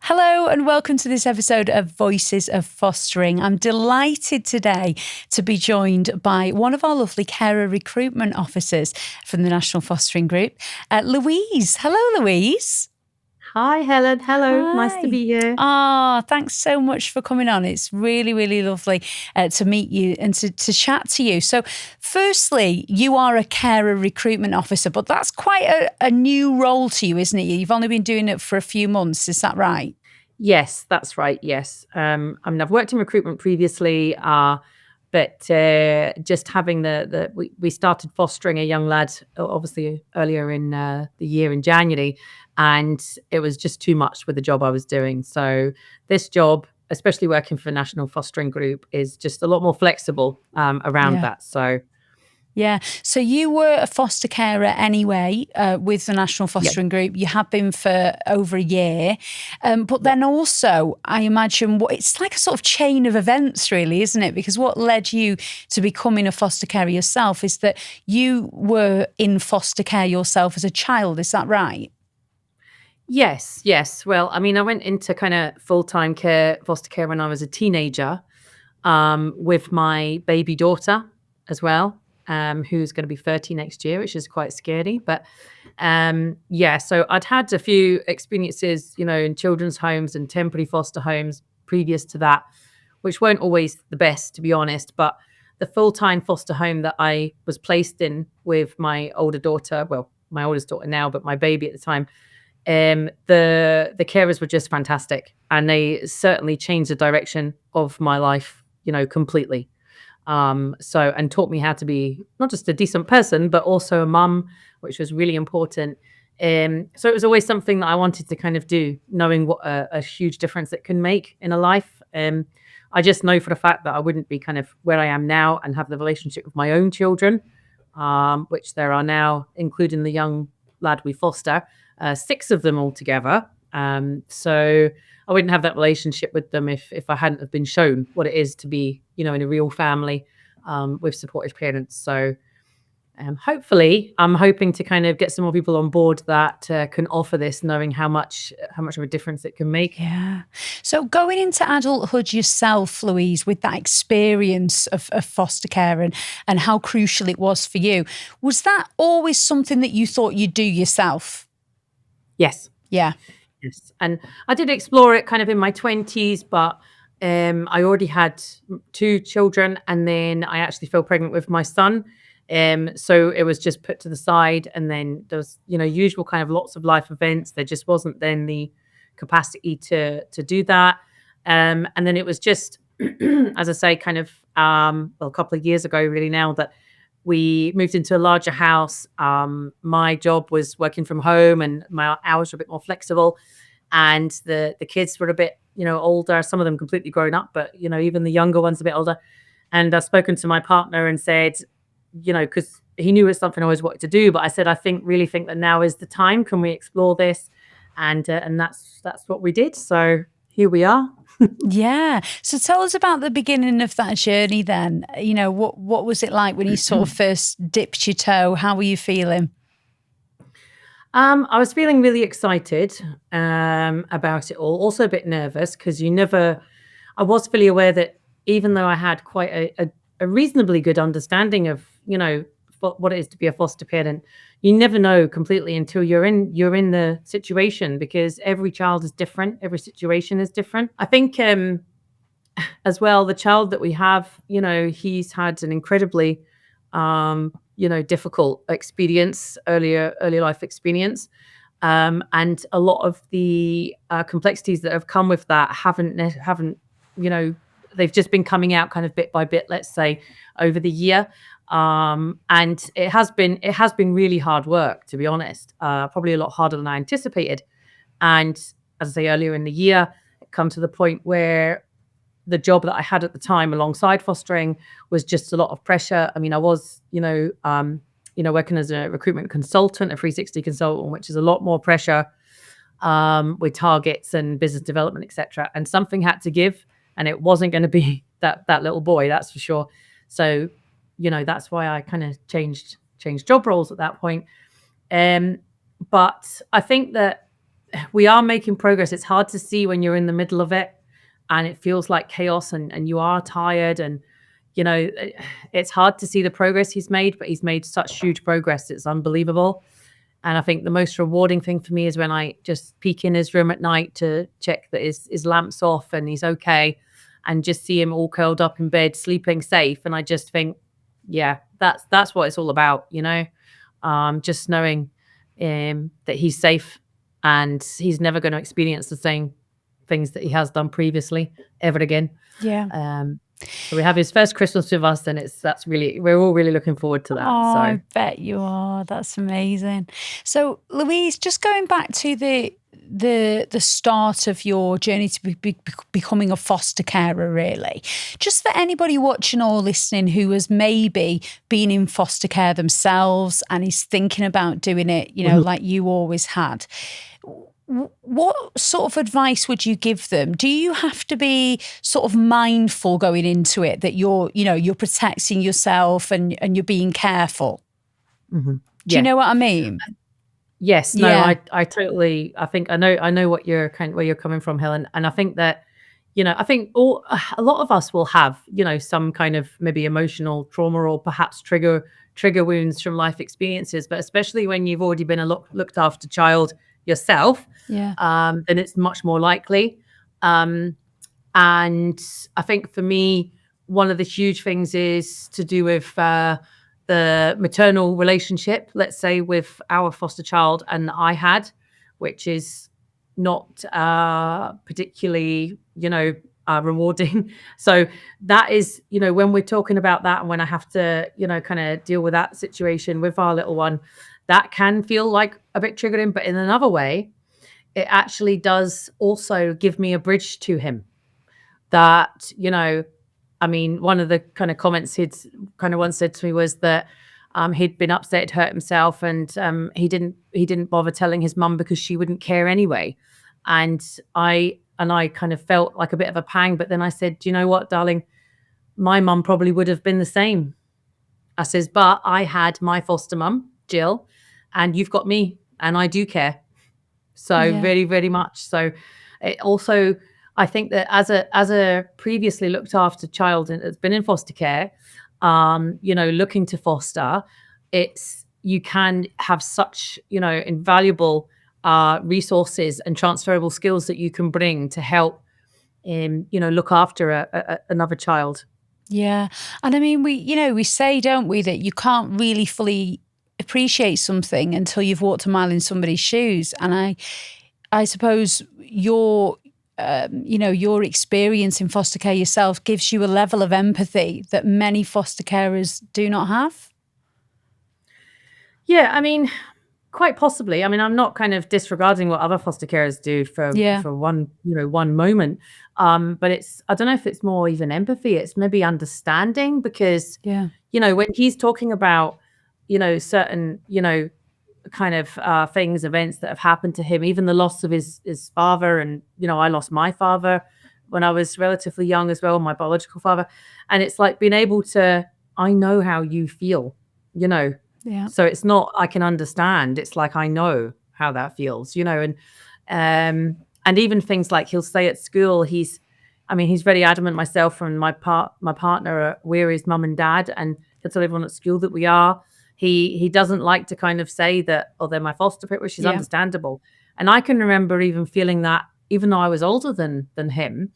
Hello and welcome to this episode of Voices of Fostering. I'm delighted today to be joined by one of our lovely Carer Recruitment Officers from the National Fostering Group, Louise. Hello, Louise. Hi, Helen. Hello. Nice to Hi. be here. Thanks so much for coming on. It's really, really lovely to meet you and to chat to you. So, firstly, you are a Carer Recruitment Officer, but that's quite a new role to you, isn't it? You've only been doing it for a few months. Is that right? Yes, that's right. Yes. I've worked in recruitment previously, but just having we started fostering a young lad, obviously earlier in the year in January, and it was just too much with the job I was doing. So this job, especially working for a national fostering group, is just a lot more flexible around Yeah. that. So Yeah. So you were a foster carer anyway with the National yeah, Fostering Group. You have been for over a year. But yeah. then also, I imagine it's like a sort of chain of events, really, isn't it? Because what led you to becoming a foster carer yourself is that you were in foster care yourself as a child. Is that right? Yes, yes. Well, I mean, I went into kind of full-time care, foster care when I was a teenager, with my baby daughter as well, who's going to be 30 next year, which is quite scary. But yeah, so I'd had a few experiences, in children's homes and temporary foster homes previous to that, which weren't always the best, to be honest. But the full-time foster home that I was placed in with my older daughter, well, my oldest daughter now, but my baby at the time, the carers were just fantastic, and they certainly changed the direction of my life, completely. So and taught me how to be not just a decent person, but also a mum, which was really important. So it was always something that I wanted to kind of do, knowing what a huge difference it can make in a life. I just know for a fact that I wouldn't be kind of where I am now and have the relationship with my own children, which there are now, including the young lad we foster, six of them altogether. So I wouldn't have that relationship with them if I hadn't have been shown what it is to be, in a real family with supportive parents. So hopefully, I'm hoping to kind of get some more people on board that can offer this, knowing how much of a difference it can make. Yeah. So going into adulthood yourself, Louise, with that experience of foster care and how crucial it was for you, was that always something that you thought you'd do yourself? Yes. Yeah. Yes, and I did explore it kind of in my 20s, but I already had two children, and then I actually fell pregnant with my son. So it was just put to the side, and then there was, usual kind of lots of life events. There just wasn't then the capacity to do that. And then it was just, as I say, kind of well, a couple of years ago, really now that we moved into a larger house. My job was working from home, and my hours were a bit more flexible. And the kids were a bit, older. Some of them completely grown up, but even the younger ones a bit older. And I've spoken to my partner and said, because he knew it's something I always wanted to do, but I said, really think that now is the time. Can we explore this? And that's what we did. So here we are. Yeah. So tell us about the beginning of that journey then. What was it like when you sort of first dipped your toe? How were you feeling? I was feeling really excited about it all. Also a bit nervous because I was fully aware that even though I had quite a reasonably good understanding of, what it is to be a foster parent, you never know completely until you're in the situation, because every child is different, every situation is different. I think as well, the child that we have, he's had an incredibly difficult experience, early life experience. And a lot of the complexities that have come with that haven't, you know, they've just been coming out kind of bit by bit, let's say, over the year. And it has been really hard work, to be honest. Probably a lot harder than I anticipated. And as I say, earlier in the year, it come to the point where the job that I had at the time alongside fostering was just a lot of pressure. I mean, I was, working as a recruitment consultant, a 360 consultant, which is a lot more pressure with targets and business development, etc. And something had to give, and it wasn't going to be that little boy, that's for sure. So, that's why I kind of changed job roles at that point. But I think that we are making progress. It's hard to see when you're in the middle of it and it feels like chaos, and you are tired, and it's hard to see the progress he's made, but he's made such huge progress. It's unbelievable. And I think the most rewarding thing for me is when I just peek in his room at night to check that his lamp's off and he's okay, and just see him all curled up in bed, sleeping safe. And I just think, yeah, that's what it's all about, just knowing that he's safe and he's never going to experience the same things that he has done previously ever again. Yeah. So we have his first Christmas with us, and we're all really looking forward to that. Oh, So I bet you are. That's amazing. So, Louise, just going back to the start of your journey to becoming a foster carer, really, just for anybody watching or listening who has maybe been in foster care themselves and is thinking about doing it, like you always had. What sort of advice would you give them? Do you have to be sort of mindful going into it that you're protecting yourself and you're being careful? mm-hmm. Do you know what I mean? Yes. No, Yeah. I totally, I think I know what where you're coming from, Helen. And I think that, I think a lot of us will have, some kind of maybe emotional trauma or perhaps trigger wounds from life experiences, but especially when you've already been a looked after child yourself, then it's much more likely. And I think for me, one of the huge things is to do with the maternal relationship, let's say, with our foster child and I had, which is not particularly, rewarding. So that is, when we're talking about that, and when I have to, kind of deal with that situation with our little one, that can feel like a bit triggering. But in another way, it actually does also give me a bridge to him that, one of the kind of comments he'd kind of once said to me was that he'd been upset, hurt himself, and he didn't bother telling his mum because she wouldn't care anyway. And I kind of felt like a bit of a pang, but then I said, do you know what, darling? My mum probably would have been the same. I says, but I had my foster mum, Jill, and you've got me, and I do care. So very, very much. So it also, I think that as a previously looked after child and that's been in foster care, looking to foster, you can have such, invaluable resources and transferable skills that you can bring to help look after another child. Yeah. And I mean, we say, don't we, that you can't really fully appreciate something until you've walked a mile in somebody's shoes. And I suppose your experience in foster care yourself gives you a level of empathy that many foster carers do not have. Yeah, I mean, quite possibly. I mean, I'm not kind of disregarding what other foster carers do for one moment. But I don't know if it's more even empathy. It's maybe understanding, because, when he's talking about, certain, kind of things, events that have happened to him, even the loss of his father. And, I lost my father when I was relatively young as well, my biological father. And it's like being able to, I know how you feel, Yeah. So it's not, I can understand. It's like, I know how that feels, and even things like he'll say at school, he's very adamant, myself and my partner, we're his mum and dad, and he'll tell everyone at school that we are. He doesn't like to kind of say that, oh, they're my foster parent, which is understandable. And I can remember even feeling that, even though I was older than him,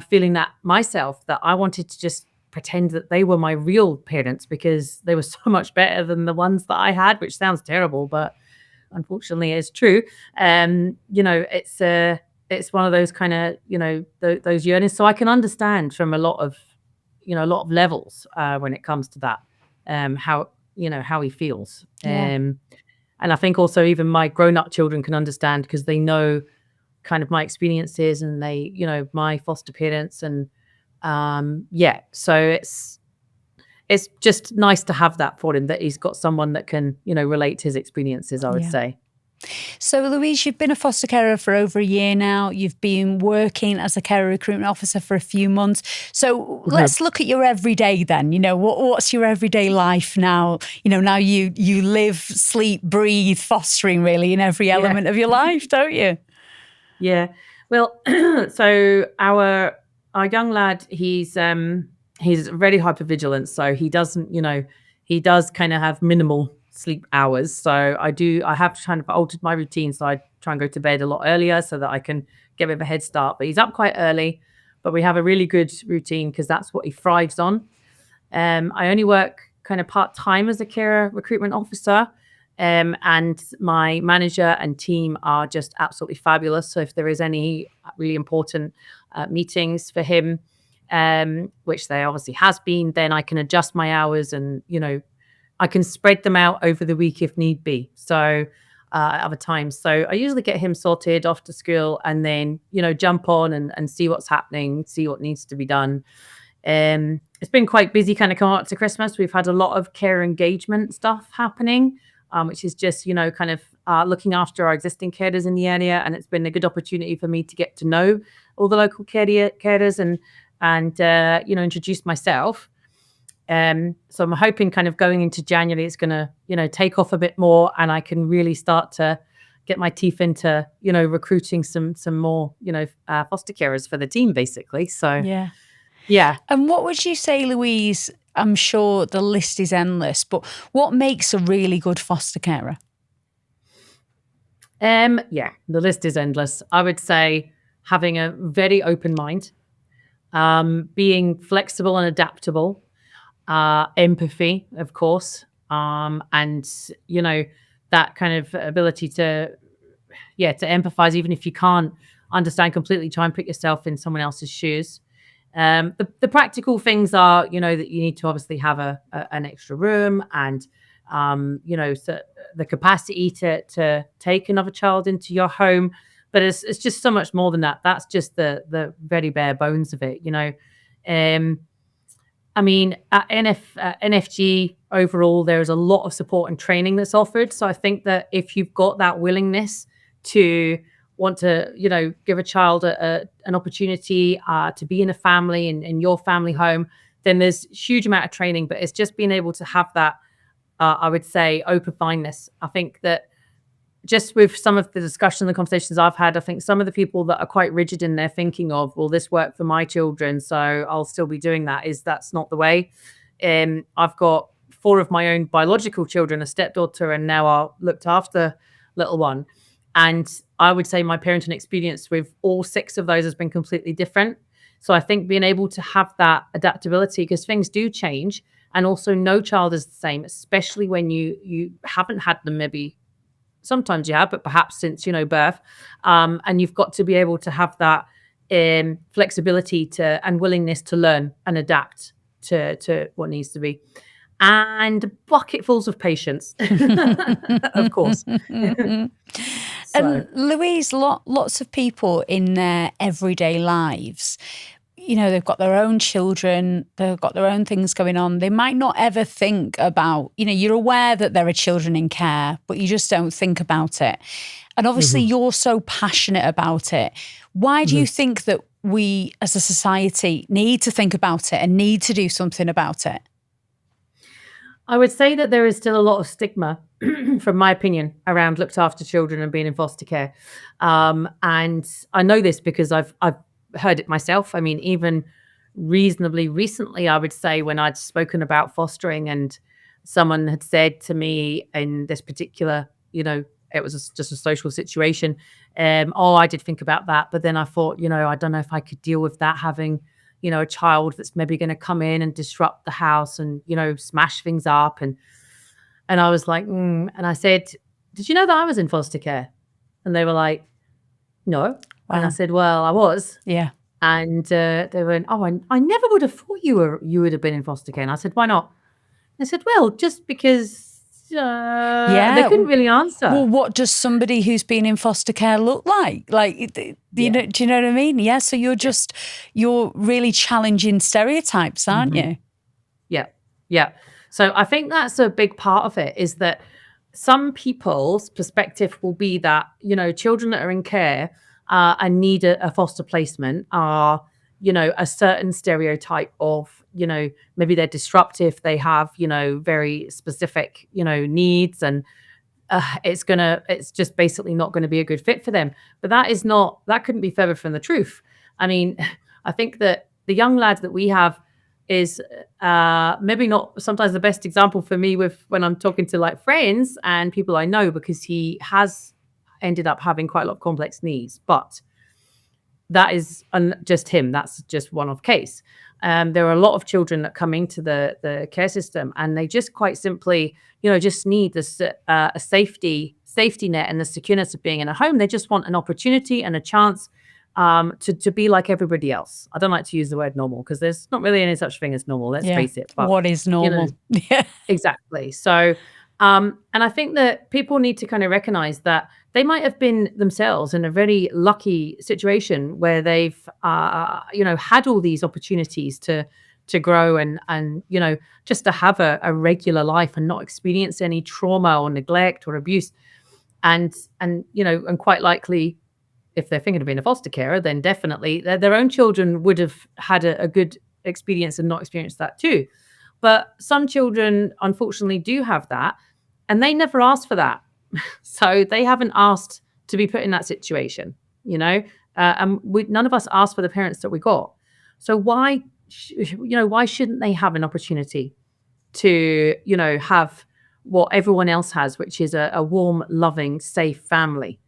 feeling that myself, that I wanted to just pretend that they were my real parents because they were so much better than the ones that I had, which sounds terrible, but unfortunately is true. It's one of those kind of, those yearnings. So I can understand from a lot of levels when it comes to that, how he feels. And I think also even my grown-up children can understand, because they know kind of my experiences, and they, my foster parents, and so it's just nice to have that for him, that he's got someone that can, relate to his experiences, I would say. So, Louise, you've been a foster carer for over a year now. You've been working as a carer recruitment officer for a few months. So, let's look at your everyday then. What's your everyday life now? Now you live, sleep, breathe fostering really in every element of your life, don't you? Yeah. Well, so our young lad, he's very hypervigilant. So he doesn't, he does kind of have minimal sleep hours. So I have kind of altered my routine. So I try and go to bed a lot earlier so that I can get a bit of a head start. But he's up quite early. But we have a really good routine because that's what he thrives on. I only work kind of part-time as a carer recruitment officer. And my manager and team are just absolutely fabulous. So if there is any really important meetings for him, which there obviously has been, then I can adjust my hours and, I can spread them out over the week if need be. So at other times. So I usually get him sorted off to school and then, jump on and see what's happening, see what needs to be done. It's been quite busy kind of coming up to Christmas. We've had a lot of care engagement stuff happening, which is just, kind of looking after our existing carers in the area. And it's been a good opportunity for me to get to know all the local carers and introduce myself. So I'm hoping kind of going into January, it's going to, take off a bit more and I can really start to get my teeth into, recruiting some more, foster carers for the team, basically. So, yeah. And what would you say, Louise? I'm sure the list is endless, but what makes a really good foster carer? The list is endless. I would say having a very open mind, being flexible and adaptable, empathy, of course, and that kind of ability to empathize, even if you can't understand completely. Try and put yourself in someone else's shoes. The practical things are, that you need to obviously have an extra room and, so the capacity to take another child into your home. But it's just so much more than that. That's just the very bare bones of it, I mean, at NFG overall, there's a lot of support and training that's offered. So I think that if you've got that willingness to want to, give a child an opportunity to be in a family and in your family home, then there's a huge amount of training. But it's just being able to have that, I would say, open-mindedness. I think that just with some of the discussion, the conversations I've had, I think some of the people that are quite rigid in their thinking of, well, this worked for my children, so I'll still be doing that, that's not the way. I've got 4 of my own biological children, a stepdaughter, and now I looked after little one. And I would say my parenting experience with all 6 of those has been completely different. So I think being able to have that adaptability, because things do change, and also no child is the same, especially when you haven't had them maybe. Sometimes you have, but perhaps since, birth. And you've got to be able to have that flexibility and willingness to learn and adapt to what needs to be. And bucketfuls of patience, of course. And Louise, lots of people in their everyday lives, they've got their own children, they've got their own things going on. They might not ever think about, you're aware that there are children in care, but you just don't think about it. And obviously you're so passionate about it. Why do you think that we as a society need to think about it and need to do something about it? I would say that there is still a lot of stigma, from my opinion, around looked after children and being in foster care. And I know this because I've heard it myself. I mean, even reasonably recently, I would say, when I'd spoken about fostering and someone had said to me in this particular, it was just a social situation. I did think about that. But then I thought, I don't know if I could deal with that, having, a child that's maybe going to come in and disrupt the house and, smash things up. And I was like, and I said, did you know that I was in foster care? And they were like, no. Wow. And I said, well, I was. Yeah. And they went, oh, I never would have thought you would have been in foster care. And I said, why not? And they said, well, just because they couldn't really answer. Well, what does somebody who's been in foster care look like? Do you know what I mean? Yeah. So you're really challenging stereotypes, aren't you? Yeah. Yeah. So I think that's a big part of it, is that some people's perspective will be that, children that are in care and need a foster placement are, a certain stereotype of, maybe they're disruptive, they have, very specific, needs, and it's just basically not going to be a good fit for them. But that couldn't be further from the truth. I mean, I think that the young lad that we have is maybe not sometimes the best example for me with when I'm talking to like friends and people I know, because he has ended up having quite a lot of complex needs. But that is just him. That's just one-off case. There are a lot of children that come into the care system, and they just quite simply, just need this a safety net and the secureness of being in a home. They just want an opportunity and a chance to be like everybody else. I don't like to use the word normal because there's not really any such thing as normal. Let's face it. But what is normal? Yeah, exactly. So, and I think that people need to kind of recognize that they might have been themselves in a very lucky situation where they've, had all these opportunities to grow and just to have a regular life and not experience any trauma or neglect or abuse, and quite likely, if they're thinking of being a foster carer, then definitely their own children would have had a good experience and not experienced that too. But some children, unfortunately, do have that, and they never asked for that. So they haven't asked to be put in that situation, and none of us asked for the parents that we got. So why shouldn't they have an opportunity to, have what everyone else has, which is a warm, loving, safe family?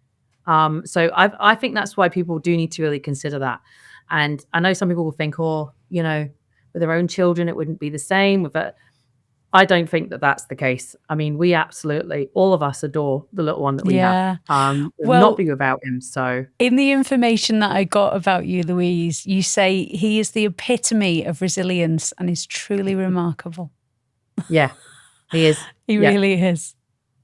So I think that's why people do need to really consider that. And I know some people will think, with their own children, it wouldn't be the same. I don't think that that's the case. I mean, we absolutely, all of us adore the little one that we have. Well, not be without him. So in the information that I got about you, Louise, you say he is the epitome of resilience and is truly remarkable. Yeah, he is. He really is.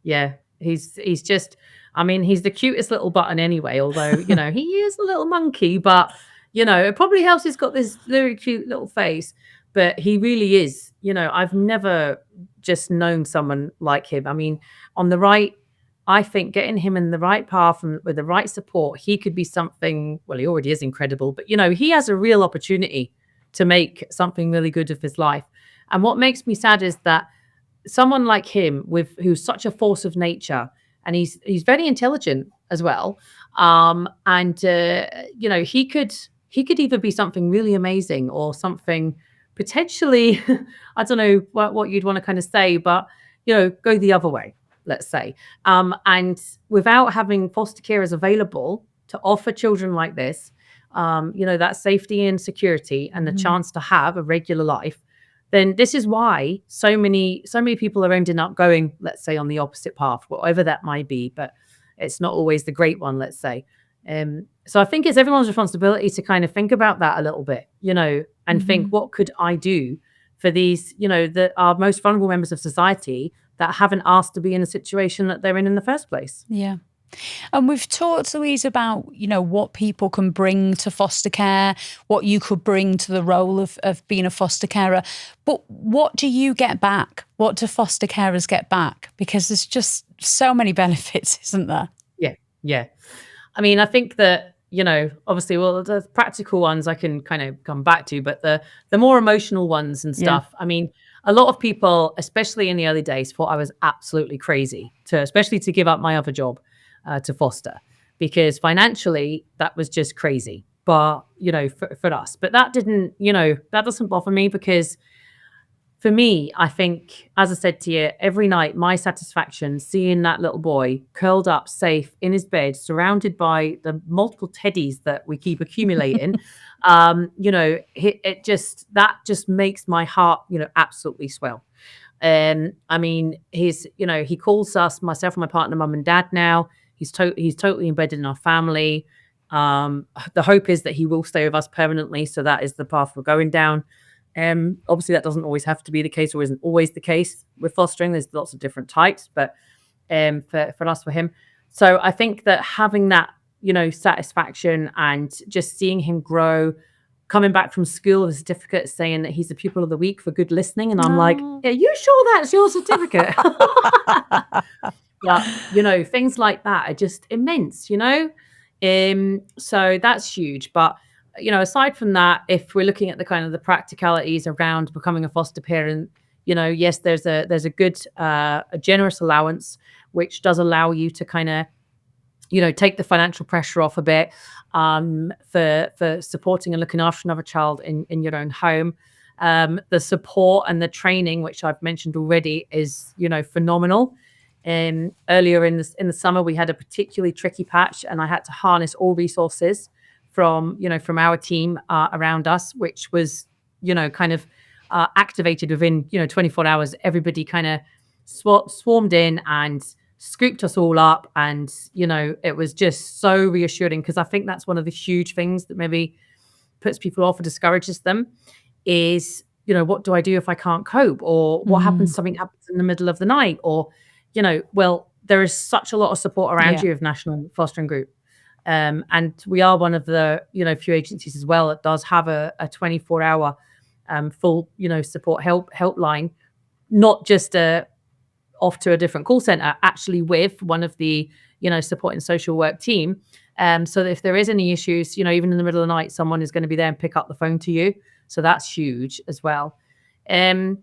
Yeah, he's just, I mean, he's the cutest little button anyway, although, he is a little monkey, but, it probably helps he's got this very cute little face, but he really is, I've never just known someone like him. I mean, I think getting him in the right path and with the right support, he could be something, well, he already is incredible, but, he has a real opportunity to make something really good of his life. And what makes me sad is that someone like him, who's such a force of nature, and he's very intelligent as well, he could either be something really amazing or something potentially, I don't know what you'd want to kind of say, but go the other way, let's say. And without having foster carers available to offer children like this, that safety and security and the chance to have a regular life, then this is why so many people are ending up going, let's say, on the opposite path, whatever that might be, but it's not always the great one, let's say. So I think it's everyone's responsibility to kind of think about that a little bit, and think, what could I do for these, that are most vulnerable members of society that haven't asked to be in a situation that they're in the first place? Yeah. And we've talked, Louise, about, what people can bring to foster care, what you could bring to the role of being a foster carer. But what do you get back? What do foster carers get back? Because there's just so many benefits, isn't there? Yeah. I mean, I think that, obviously, well, the practical ones I can kind of come back to, but the more emotional ones and stuff, I mean, a lot of people, especially in the early days, thought I was absolutely crazy especially to give up my other job to foster, because financially that was just crazy. But, for us, but that didn't, that doesn't bother me, because for me, I think, as I said to you, every night, my satisfaction seeing that little boy curled up safe in his bed, surrounded by the multiple teddies that we keep accumulating, that just makes my heart, absolutely swell. I mean, he calls us, myself and my partner, mum and dad now. He's totally embedded in our family. The hope is that he will stay with us permanently. So that is the path we're going down. Obviously, that doesn't always have to be the case, or isn't always the case with fostering. There's lots of different types, but for us, for him. So I think that having that, satisfaction and just seeing him grow, coming back from school with a certificate saying that he's the pupil of the week for good listening. And I'm like, are you sure that's your certificate? But, things like that are just immense, So that's huge. But, aside from that, if we're looking at the kind of the practicalities around becoming a foster parent, yes, there's a good, a generous allowance, which does allow you to kind of, take the financial pressure off a bit, for supporting and looking after another child in your own home. The support and the training, which I've mentioned already, is phenomenal. Earlier in the summer, we had a particularly tricky patch, and I had to harness all resources from our team around us, which was kind of activated within 24 hours. Everybody kind of swarmed in and scooped us all up, and it was just so reassuring, because I think that's one of the huge things that maybe puts people off or discourages them is, what do I do if I can't cope, or what happens, Mm, something happens in the middle of the night, or well, there is such a lot of support around yeah. you of National Fostering Group. And we are one of the few agencies as well that does have a 24-hour full support helpline, not just off to a different call center, actually with one of the, support and social work team. So that if there is any issues, even in the middle of the night, someone is going to be there and pick up the phone to you. So that's huge as well. Um,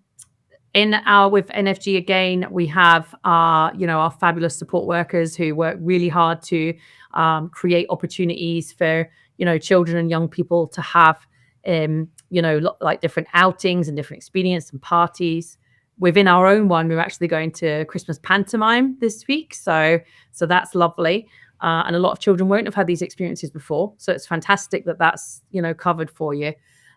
with NFG again, we have our fabulous support workers who work really hard to create opportunities for, children and young people to have, like different outings and different experiences and parties. Within our own one, we're actually going to Christmas pantomime this week, so that's lovely. And a lot of children won't have had these experiences before, so it's fantastic that that's covered for you.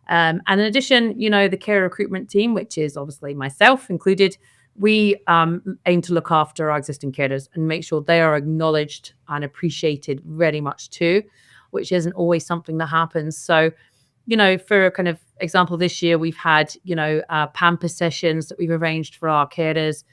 And in addition, the care recruitment team, which is obviously myself included, we aim to look after our existing carers and make sure they are acknowledged and appreciated very much too, which isn't always something that happens. So, for a kind of example, this year we've had, pamper sessions that we've arranged for our carers.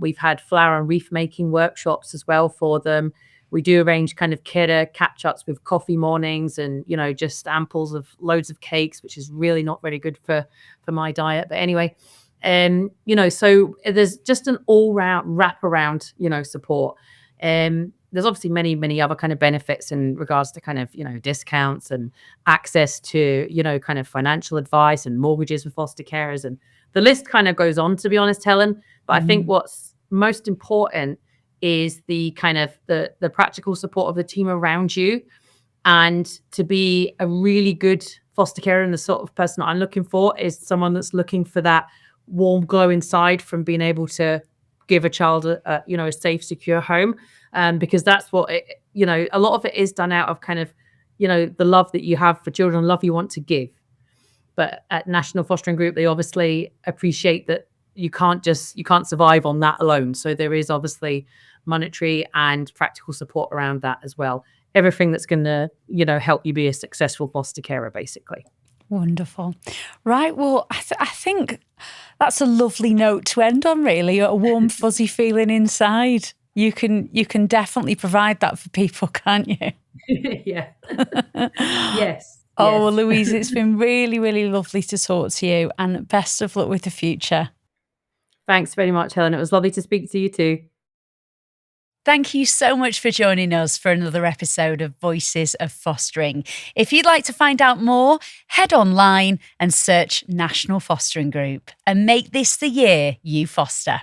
We've had flower and wreath making workshops as well for them. We do arrange kind of carer catch-ups with coffee mornings and, just amples of loads of cakes, which is really not very good for my diet. But anyway, so there's just an all-round wraparound, support. There's obviously many, many other kind of benefits in regards to kind of, discounts and access to, kind of financial advice and mortgages with foster carers. And the list kind of goes on, to be honest, Helen. But I think what's most important is the kind of the practical support of the team around you, and to be a really good foster carer, and the sort of person that I'm looking for is someone that's looking for that warm glow inside from being able to give a child a safe, secure home. Because that's what a lot of it is done out of kind of the love that you have for children, love you want to give. But at National Fostering Group, they obviously appreciate that you can't survive on that alone. So there is obviously monetary and practical support around that as well. Everything that's going to, help you be a successful foster carer, basically. Wonderful. Right. Well, I think that's a lovely note to end on, really. A warm, fuzzy feeling inside. You can definitely provide that for people, can't you? Yeah. Yes. Oh, well, Yes. Louise, it's been really, really lovely to talk to you, and best of luck with the future. Thanks very much, Helen. It was lovely to speak to you too. Thank you so much for joining us for another episode of Voices of Fostering. If you'd like to find out more, head online and search National Fostering Group and make this the year you foster.